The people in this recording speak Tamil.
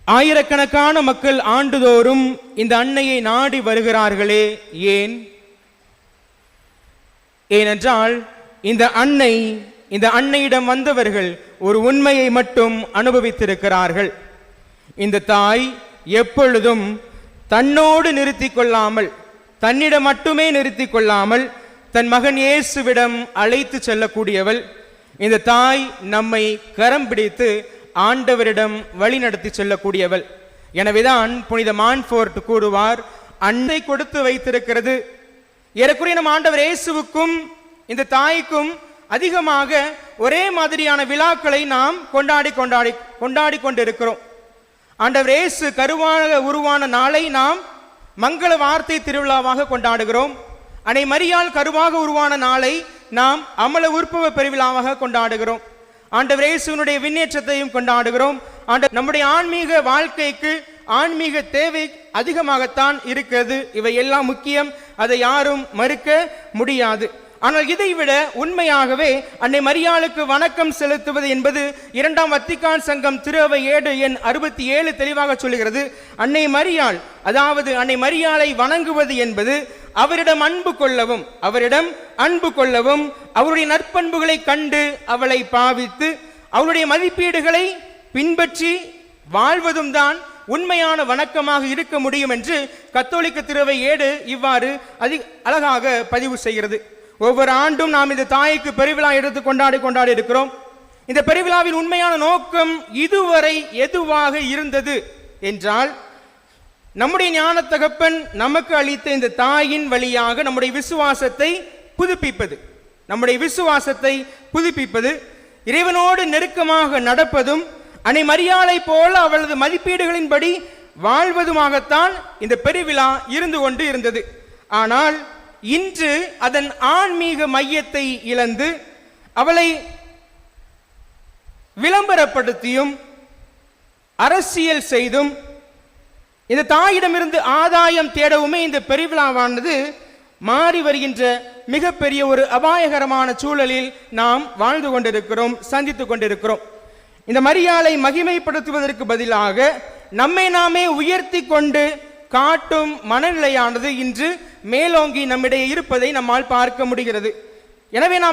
ஆயிரக்கணக்கான மக்கள் ஆண்டுதோறும் இந்த அன்னையை நாடி வருகிறார்களே ஏன்? ஏனென்றால் இந்த அன்னையிடம் வந்தவர்கள் ஒரு உண்மையை மட்டும் அனுபவித்திருக்கிறார்கள். இந்த தாய் எப்பொழுதும் தன்னோடு நிறுத்தி கொள்ளாமல், தன்னிடம் மட்டுமே நிறுத்தி கொள்ளாமல் தன் மகன் இயேசுவிடம் அழைத்து செல்லக்கூடியவள். இந்த தாய் நம்மை கரம் பிடித்து ஆண்டவரிடம் வழி நடத்தி செல்லக்கூடியவள். எனவேதான் புனித மான்ஃபோர்ட் கூறுவார், அன்னை கொடுத்து வைத்திருக்கிறது. ஏறக்குறைய நம் ஆண்டவர் இயேசுவுக்கும் இந்த தாய்க்கும் அதிகமாக ஒரே மாதிரியான விழாக்களை நாம் கொண்டாடி கொண்டிருக்கிறோம். ஆண்டவர் இயேசு கருவாக உருவான நாளை நாம் மங்கள வார்த்தை திருவிழாவாக கொண்டாடுகிறோம். அன்னை மரியாள் கருவாக உருவான நாளை நாம் அமல உற்பவ பெருவிழாவாக கொண்டாடுகிறோம். ஆண்டவர் இயேசுவினுடைய விண்ணேற்றத்தையும் கொண்டாடுகிறோம். நம்முடைய ஆன்மீக வாழ்க்கைக்கு ஆன்மீக தேவை அதிகமாகத்தான் இருக்கிறது. இவை எல்லாம் முக்கியம், அதை யாரும் மறுக்க முடியாது. ஆனால் இதைவிட உண்மையாகவே அன்னை மரியாளுக்கு வணக்கம் செலுத்துவது என்பது இரண்டாம் வத்திக்கான் சங்கம் திரு அவை ஏடு எண் 67 தெளிவாக சொல்லுகிறது. அன்னை மரியாள், அதாவது அன்னை மரியாளை வணங்குவது என்பது அவரிடம் அன்பு கொள்ளவும் அவருடைய நற்பண்புகளை கண்டு அவளை பாவித்து அவருடைய மதிப்பீடுகளை பின்பற்றி வாழ்வதும் தான் உண்மையான வணக்கமாக இருக்க முடியும் என்று கத்தோலிக்க திரு அவை ஏடு இவ்வாறு அழகாக பதிவு செய்கிறது. ஒவ்வொரு ஆண்டும் நாம் இந்த தாய்க்கு பெருவிழா எடுத்து கொண்டாடி இருக்கிறோம். இந்த பெருவிழாவின் உண்மையான நோக்கம் இதுவரை எதுவாக இருந்தது என்றால், நம்முடைய ஞான தகப்பன் நமக்கு அளித்த இந்த தாயின் வழியாக நம்முடைய விசுவாசத்தை புதுப்பிப்பது, இறைவனோடு நெருக்கமாக நடப்பதும், அன்னை மரியாளை போல அவளது மதிப்பீடுகளின்படி வாழ்வதுமாகத்தான் இந்த பெருவிழா இருந்து கொண்டு இருந்தது. ஆனால் இன்று அதன் ஆன்மீக மையத்தை இழந்து அவளை விளம்பரப்படுத்தியும் அரசியல் செய்தும் இந்த தாயிடமிருந்து ஆதாயம் தேடவுமே இந்த பெருவிழாவானது மாறி வருகின்ற மிகப்பெரிய ஒரு அபாயகரமான சூழலில் நாம் வாழ்ந்து கொண்டிருக்கிறோம், சந்தித்துக் கொண்டிருக்கிறோம். இந்த மரியாளை மகிமைப்படுத்துவதற்கு பதிலாக நம்மை நாமே உயர்த்தி கொண்டு காட்டும் மனநிலையானது இன்று மேலோங்கி நம்மிடையே இருப்பதை நம்மால் பார்க்க முடிகிறது. எனவே நாம்